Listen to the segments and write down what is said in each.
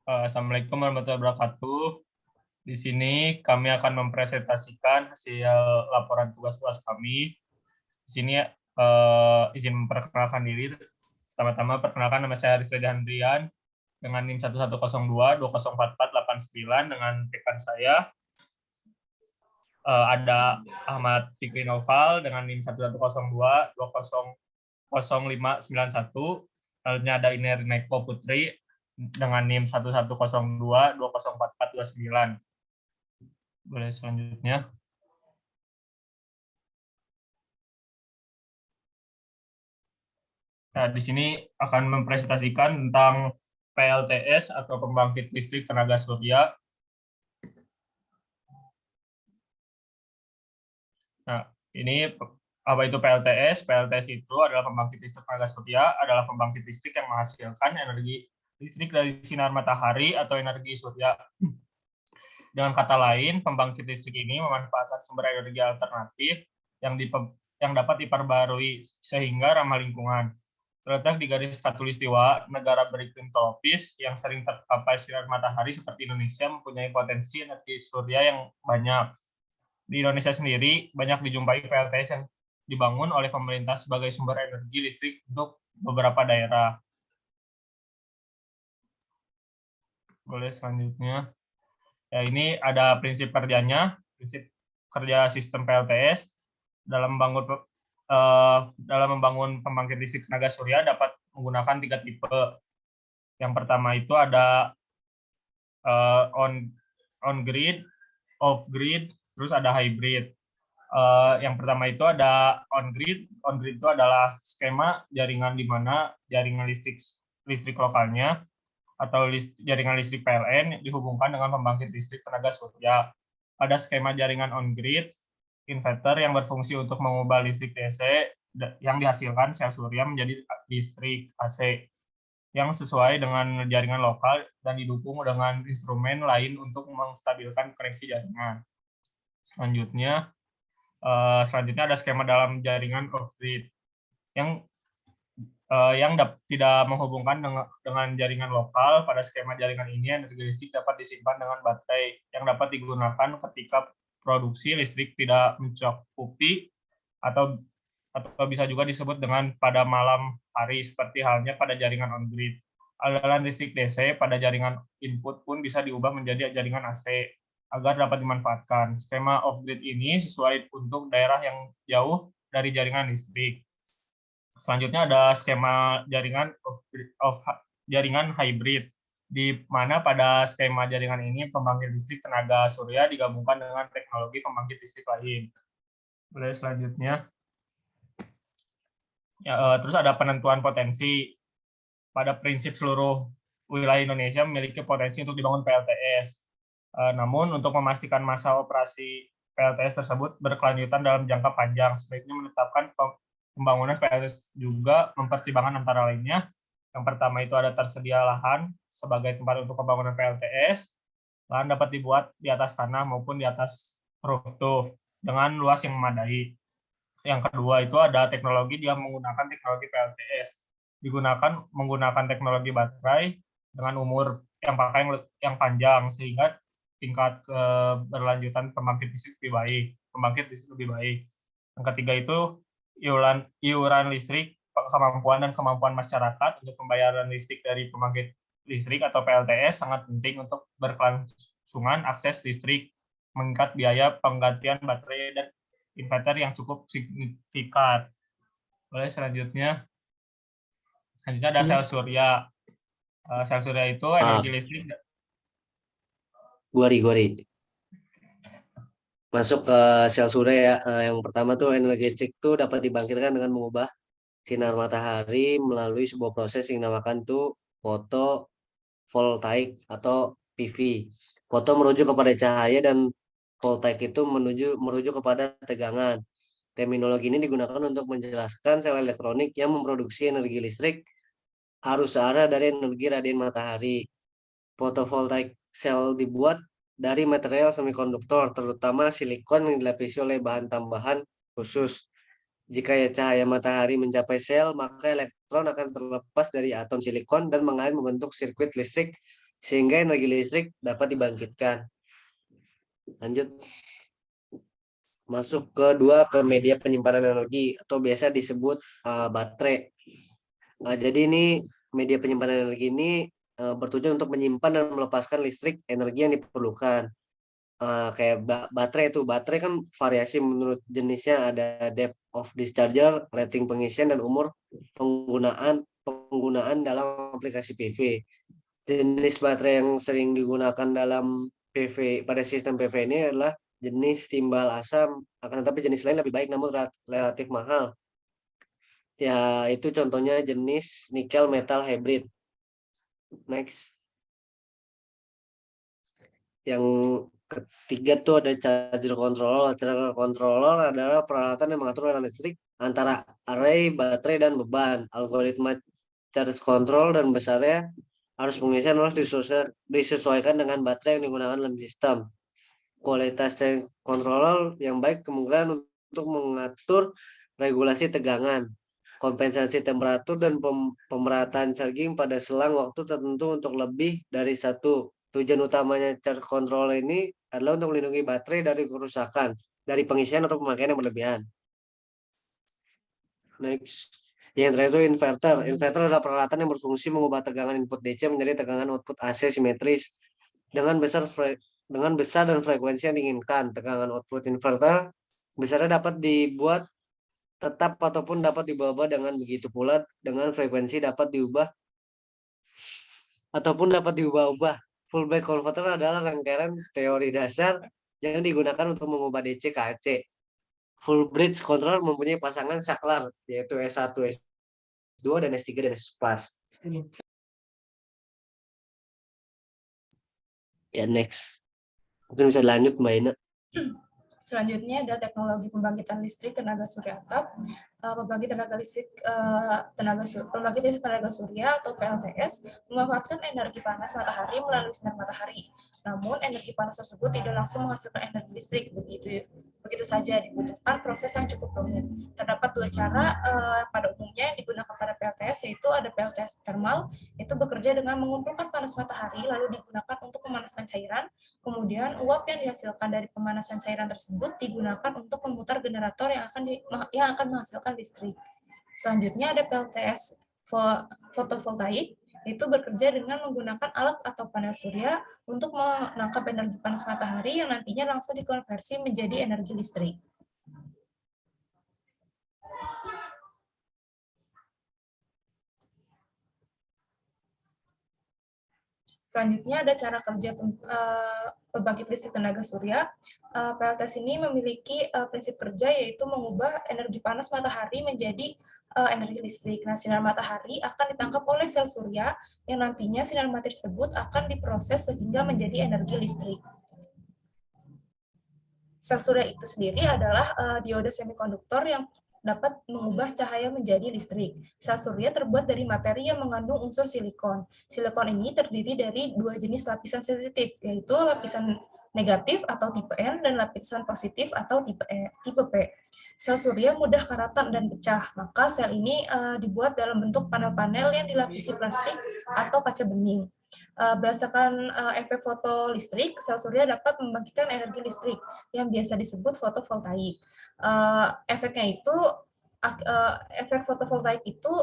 Assalamualaikum warahmatullahi wabarakatuh. Di sini kami akan mempresentasikan hasil laporan tugas kami. Di sini izin memperkenalkan diri. Pertama-tama perkenalkan, nama saya Rifredi Handrian dengan NIM 1102 204489 dengan rekan saya ada Ahmad Fikri Noval dengan NIM 1102 2000591. Lalu ada Iner Neko Putri dengan NIM 1102 204429. Boleh selanjutnya. Nah, di sini akan mempresentasikan tentang PLTS atau pembangkit listrik tenaga surya. Nah, ini apa itu PLTS? PLTS itu adalah pembangkit listrik tenaga surya, adalah pembangkit listrik yang menghasilkan energi listrik dari sinar matahari atau energi surya. Dengan kata lain, pembangkit listrik ini memanfaatkan sumber energi alternatif yang dapat diperbarui sehingga ramah lingkungan. Terletak di garis khatulistiwa, negara beriklim tropis yang sering terpapai sinar matahari seperti Indonesia mempunyai potensi energi surya yang banyak. Di Indonesia sendiri, banyak dijumpai PLTS yang dibangun oleh pemerintah sebagai sumber energi listrik untuk beberapa daerah. Boleh selanjutnya. Ya, ini ada prinsip kerjanya, prinsip kerja sistem PLTS dalam membangun pembangkit listrik tenaga surya dapat menggunakan 3 tipe. Yang pertama itu ada on grid, off grid, terus ada hybrid. Yang pertama itu ada on grid. On grid itu adalah skema jaringan di mana jaringan listrik lokalnya atau jaringan listrik PLN dihubungkan dengan pembangkit listrik tenaga surya. Ada skema jaringan on-grid, inverter yang berfungsi untuk mengubah listrik DC yang dihasilkan sel surya menjadi listrik AC yang sesuai dengan jaringan lokal dan didukung dengan instrumen lain untuk menstabilkan koneksi jaringan. Selanjutnya ada skema dalam jaringan off-grid yang tidak menghubungkan dengan jaringan lokal. Pada skema jaringan ini, energi listrik dapat disimpan dengan baterai yang dapat digunakan ketika produksi listrik tidak mencukupi atau bisa juga disebut dengan pada malam hari, seperti halnya pada jaringan on-grid. Aliran listrik DC pada jaringan input pun bisa diubah menjadi jaringan AC agar dapat dimanfaatkan. Skema off-grid ini sesuai untuk daerah yang jauh dari jaringan listrik. Selanjutnya ada skema jaringan hybrid, di mana pada skema jaringan ini pembangkit listrik tenaga surya digabungkan dengan teknologi pembangkit listrik lain. Boleh selanjutnya. Ya, terus ada penentuan potensi. Pada prinsip seluruh wilayah Indonesia memiliki potensi untuk dibangun PLTS. Namun untuk memastikan masa operasi PLTS tersebut berkelanjutan dalam jangka panjang, sebaiknya menetapkan pembangunan PLTS juga mempertimbangkan antara lainnya. Yang pertama itu ada tersedia lahan sebagai tempat untuk pembangunan PLTS. Lahan dapat dibuat di atas tanah maupun di atas rooftop dengan luas yang memadai. Yang kedua itu ada teknologi, dia menggunakan teknologi PLTS. Menggunakan teknologi baterai dengan umur yang panjang sehingga tingkat keberlanjutan pembangkit listrik lebih baik. Yang ketiga itu iuran listrik, kemampuan masyarakat untuk pembayaran listrik dari pembangkit listrik atau PLTS sangat penting untuk berkelangsungan akses listrik, meningkat biaya penggantian baterai dan inverter yang cukup signifikan. Boleh selanjutnya. Selanjutnya ada sel surya. Sel surya itu energi listrik. Gua masuk ke sel surya ya. Yang pertama tuh energi listrik itu dapat dibangkitkan dengan mengubah sinar matahari melalui sebuah proses yang dinamakan tuh fotovoltaik atau PV. Foto merujuk kepada cahaya dan voltaik itu merujuk kepada tegangan. Terminologi ini digunakan untuk menjelaskan sel elektronik yang memproduksi energi listrik arus searah dari energi radian matahari. Fotovoltaik sel dibuat dari material semikonduktor, terutama silikon yang dilapisi oleh bahan tambahan khusus. Jika cahaya matahari mencapai sel, maka elektron akan terlepas dari atom silikon dan mengalir membentuk sirkuit listrik sehingga energi listrik dapat dibangkitkan. Lanjut. Masuk ke media penyimpanan energi atau biasa disebut baterai. Jadi ini media penyimpanan energi ini bertujuan untuk menyimpan dan melepaskan listrik energi yang diperlukan. Kayak baterai itu, baterai kan variasi menurut jenisnya, ada depth of discharge, rating pengisian, dan umur penggunaan dalam aplikasi PV. Jenis baterai yang sering digunakan dalam PV pada sistem PV ini adalah jenis timbal asam, akan tetapi jenis lain lebih baik namun relatif mahal. Ya, itu contohnya jenis nikel metal hybrid. Next. Yang ketiga tuh ada charger controller. Charger controller adalah peralatan yang mengatur aliran listrik antara array, baterai, dan beban. Algoritma charge control dan besarnya arus pengisian harus disesuaikan dengan baterai yang digunakan dalam sistem. Kualitas charge controller yang baik kemungkinan untuk mengatur regulasi tegangan, kompensasi temperatur, dan pemerataan charging pada selang waktu tertentu untuk lebih dari satu. Tujuan utamanya charge control ini adalah untuk melindungi baterai dari kerusakan, dari pengisian atau pemakaian yang berlebihan. Next. Yang terakhir itu inverter. Inverter adalah peralatan yang berfungsi mengubah tegangan input DC menjadi tegangan output AC simetris dengan besar dan frekuensi yang diinginkan. Tegangan output inverter besarnya dapat dibuat tetap ataupun dapat diubah dengan begitu pula dengan frekuensi dapat diubah ataupun dapat diubah-ubah. Full bridge converter adalah rangkaian teori dasar yang digunakan untuk mengubah DC ke AC. Full bridge controller mempunyai pasangan saklar, yaitu S1, S2, dan S3, dan S4. Ya, next. Mungkin bisa lanjut, Mbak Ina. Selanjutnya ada teknologi pembangkitan listrik tenaga surya atap. Pembangkit tenaga surya atau PLTS memanfaatkan energi panas matahari melalui sinar matahari. Namun energi panas tersebut tidak langsung menghasilkan energi listrik, begitu saja dibutuhkan proses yang cukup rumit. Terdapat dua cara pada umumnya yang digunakan pada PLTS, yaitu ada PLTS thermal, itu bekerja dengan mengumpulkan panas matahari lalu digunakan untuk memanaskan cairan. Kemudian uap yang dihasilkan dari pemanasan cairan tersebut digunakan untuk memutar generator yang akan menghasilkan listrik. Selanjutnya ada PLTS fotovoltaik, itu bekerja dengan menggunakan alat atau panel surya untuk menangkap energi panas matahari yang nantinya langsung dikonversi menjadi energi listrik. Selanjutnya ada cara kerja pembangkit listrik tenaga surya. PLTS ini memiliki prinsip kerja yaitu mengubah energi panas matahari menjadi energi listrik. Nah, sinar matahari akan ditangkap oleh sel surya yang nantinya sinar matahari tersebut akan diproses sehingga menjadi energi listrik. Sel surya itu sendiri adalah dioda semikonduktor yang dapat mengubah cahaya menjadi listrik. Sel surya terbuat dari materi yang mengandung unsur silikon. Silikon ini terdiri dari dua jenis lapisan sensitif, yaitu lapisan negatif atau tipe N dan lapisan positif atau tipe P. Sel surya mudah karatan dan pecah, maka sel ini dibuat dalam bentuk panel-panel yang dilapisi plastik atau kaca bening. Berdasarkan efek fotolistrik, sel surya dapat membangkitkan energi listrik yang biasa disebut fotovoltaik. Efek fotovoltaik itu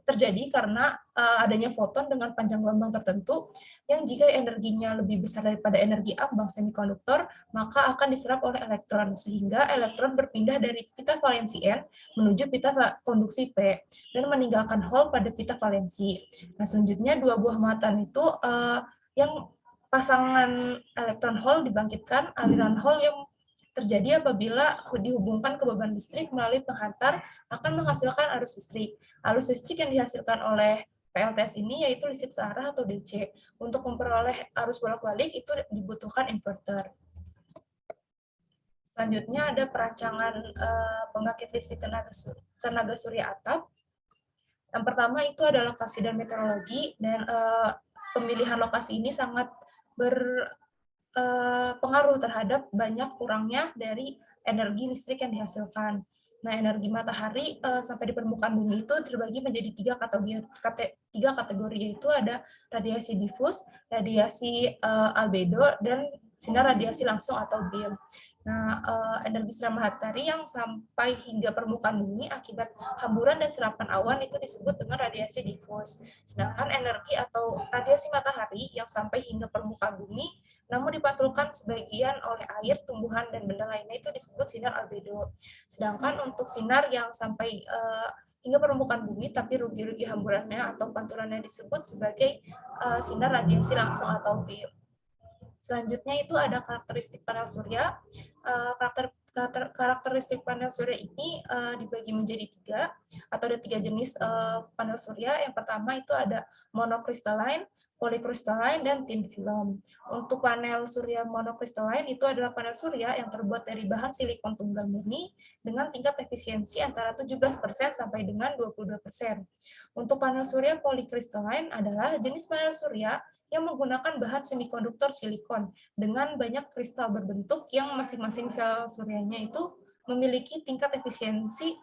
terjadi karena adanya foton dengan panjang gelombang tertentu yang jika energinya lebih besar daripada energi ambang semikonduktor, maka akan diserap oleh elektron, sehingga elektron berpindah dari pita valensi N menuju pita konduksi P dan meninggalkan hole pada pita valensi. Nah, selanjutnya dua buah muatan itu yang pasangan elektron hole dibangkitkan, aliran hole yang terjadi apabila dihubungkan ke beban listrik melalui penghantar akan menghasilkan arus listrik. Arus listrik yang dihasilkan oleh PLTS ini yaitu listrik searah atau DC. Untuk memperoleh arus bolak-balik itu dibutuhkan inverter. Selanjutnya ada perancangan pembangkit listrik tenaga surya atap. Yang pertama itu ada lokasi dan meteorologi, dan pemilihan lokasi ini sangat berpengaruh terhadap banyak kurangnya dari energi listrik yang dihasilkan. Nah, energi matahari sampai di permukaan bumi itu terbagi menjadi tiga kategori, yaitu ada radiasi difus, radiasi albedo, dan sinar radiasi langsung atau beam. Nah, energi sinar matahari yang sampai hingga permukaan bumi akibat hamburan dan serapan awan itu disebut dengan radiasi difus. Sedangkan energi atau radiasi matahari yang sampai hingga permukaan bumi namun dipantulkan sebagian oleh air, tumbuhan, dan benda lainnya itu disebut sinar albedo. Sedangkan untuk sinar yang sampai hingga permukaan bumi tapi rugi-rugi hamburannya atau pantulannya disebut sebagai sinar radiasi langsung atau beam. Selanjutnya itu ada karakteristik panel surya. Karakteristik panel surya ini dibagi menjadi tiga, atau ada tiga jenis panel surya. Yang pertama itu ada monokristalline, polikristalline, dan thin film. Untuk panel surya monokristalline itu adalah panel surya yang terbuat dari bahan silikon tunggal murni dengan tingkat efisiensi antara 17% sampai dengan 22%. Untuk panel surya polikristalline adalah jenis panel surya yang menggunakan bahan semikonduktor silikon dengan banyak kristal berbentuk yang masing-masing sel suryanya itu memiliki tingkat efisiensi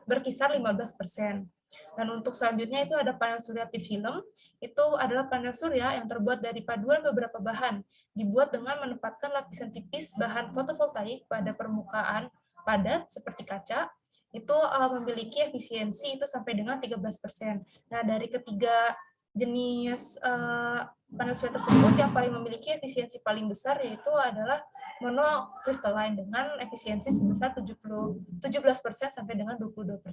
berkisar 15%. Dan untuk selanjutnya itu ada panel surya thin film. Itu adalah panel surya yang terbuat dari paduan beberapa bahan, dibuat dengan menempatkan lapisan tipis bahan fotovoltaik pada permukaan padat seperti kaca. Itu memiliki efisiensi itu sampai dengan 13%. Nah, dari ketiga jenis panel surya tersebut yang paling memiliki efisiensi paling besar yaitu adalah monokristalline dengan efisiensi sebesar 17% sampai dengan 22%.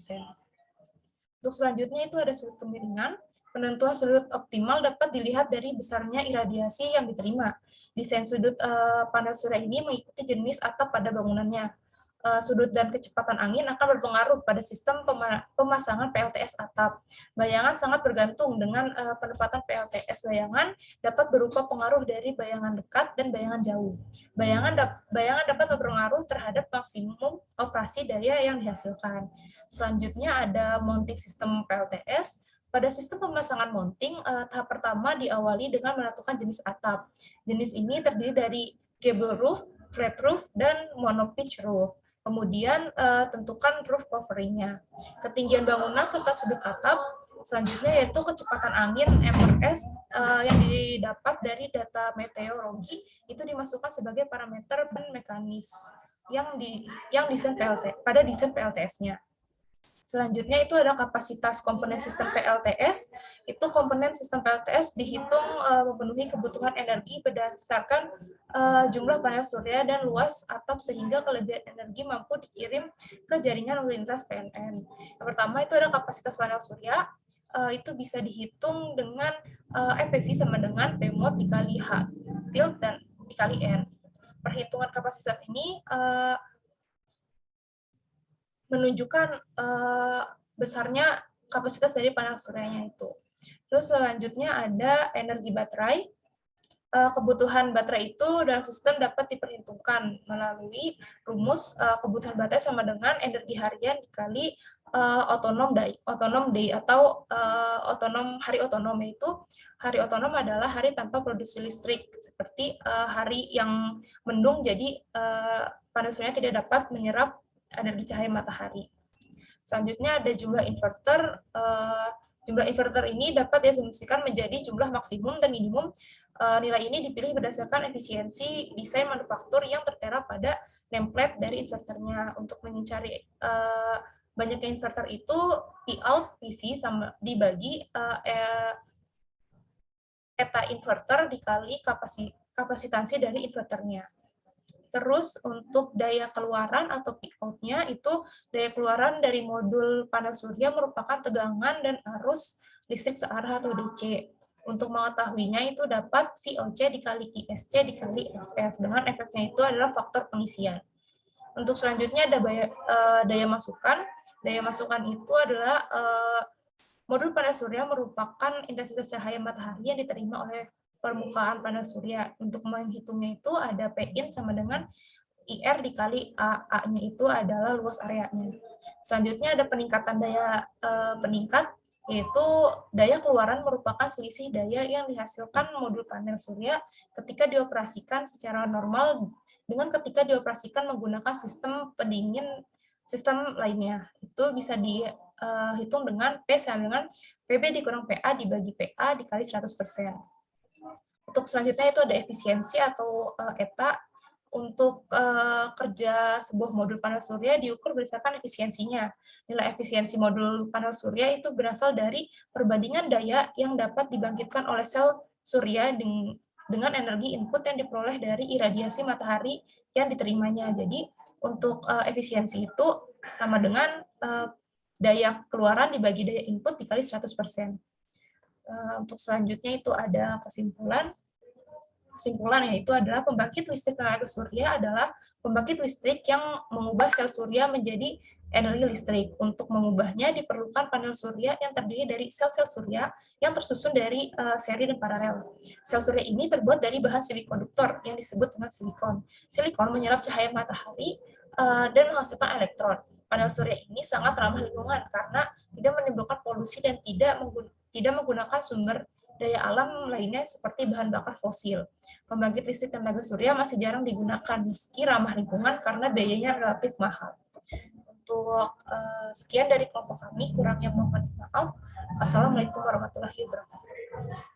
Untuk selanjutnya itu ada sudut kemiringan. Penentuan sudut optimal dapat dilihat dari besarnya iradiasi yang diterima. Desain sudut panel surya ini mengikuti jenis atap pada bangunannya. Sudut dan kecepatan angin akan berpengaruh pada sistem pemasangan PLTS atap. Bayangan sangat bergantung dengan penempatan PLTS. Bayangan dapat berupa pengaruh dari bayangan dekat dan bayangan jauh. Bayangan dapat berpengaruh terhadap maksimum operasi daya yang dihasilkan. Selanjutnya ada mounting sistem PLTS. Pada sistem pemasangan mounting, tahap pertama diawali dengan menentukan jenis atap. Jenis ini terdiri dari gable roof, flat roof, dan monopitch roof. Kemudian tentukan roof covering-nya. Ketinggian bangunan serta sudut atap. Selanjutnya yaitu kecepatan angin MRS yang didapat dari data meteorologi itu dimasukkan sebagai parameter dan mekanis yang desain pada desain PLTS-nya. Selanjutnya itu ada kapasitas komponen sistem PLTS. Itu komponen sistem PLTS dihitung memenuhi kebutuhan energi berdasarkan jumlah panel surya dan luas atap sehingga kelebihan energi mampu dikirim ke jaringan lintas PLN. Yang pertama itu ada kapasitas panel surya. Itu bisa dihitung dengan FPV sama dengan P mod dikali H tilt dan dikali N. Perhitungan kapasitas ini menunjukkan besarnya kapasitas dari panel suryanya itu. Terus selanjutnya ada energi baterai. Kebutuhan baterai itu dalam sistem dapat diperhitungkan melalui rumus kebutuhan baterai sama dengan energi harian dikali otonom day atau hari otonom, yaitu hari otonom adalah hari tanpa produksi listrik, seperti hari yang mendung, jadi panel surya tidak dapat menyerap energi cahaya matahari. Selanjutnya ada jumlah inverter. Jumlah inverter ini dapat diasumsikan menjadi jumlah maksimum dan minimum. Nilai ini dipilih berdasarkan efisiensi desain manufaktur yang tertera pada nameplate dari inverternya. Untuk mencari banyaknya inverter itu, P-out PV sama dibagi eta inverter dikali kapasitansi dari inverternya. Terus untuk daya keluaran atau peak out-nya itu daya keluaran dari modul panel surya merupakan tegangan dan arus listrik searah atau DC. Untuk mengetahuinya itu dapat VOC dikali ISC dikali FF, dengan efeknya itu adalah faktor pengisian. Untuk selanjutnya ada daya masukan. Daya masukan itu adalah modul panel surya merupakan intensitas cahaya matahari yang diterima oleh permukaan panel surya. Untuk menghitungnya itu ada P-in sama dengan IR dikali A-nya itu adalah luas areanya. Selanjutnya ada peningkatan daya peningkat, yaitu daya keluaran merupakan selisih daya yang dihasilkan modul panel surya ketika dioperasikan secara normal dengan ketika dioperasikan menggunakan sistem pendingin sistem lainnya. Itu bisa dihitung dengan P sama dengan PB dikurang PA dibagi PA dikali 100%. Untuk selanjutnya itu ada efisiensi atau ETA. Untuk kerja sebuah modul panel surya diukur berdasarkan efisiensinya. Nilai efisiensi modul panel surya itu berasal dari perbandingan daya yang dapat dibangkitkan oleh sel surya dengan energi input yang diperoleh dari iradiasi matahari yang diterimanya. Jadi untuk efisiensi itu sama dengan daya keluaran dibagi daya input dikali 100%. Untuk selanjutnya itu ada kesimpulan. Kesimpulan yaitu adalah pembangkit listrik tenaga surya adalah pembangkit listrik yang mengubah sel surya menjadi energi listrik. Untuk mengubahnya diperlukan panel surya yang terdiri dari sel-sel surya yang tersusun dari seri dan paralel. Sel surya ini terbuat dari bahan semikonduktor yang disebut dengan silikon. Silikon menyerap cahaya matahari dan menghasilkan elektron. Panel surya ini sangat ramah lingkungan karena tidak menimbulkan polusi dan tidak menggunakan sumber daya alam lainnya seperti bahan bakar fosil. Pembangkit listrik tenaga surya masih jarang digunakan meski ramah lingkungan karena biayanya relatif mahal. Untuk sekian dari kelompok kami, kurangnya mohon maaf. Wassalamualaikum warahmatullahi wabarakatuh.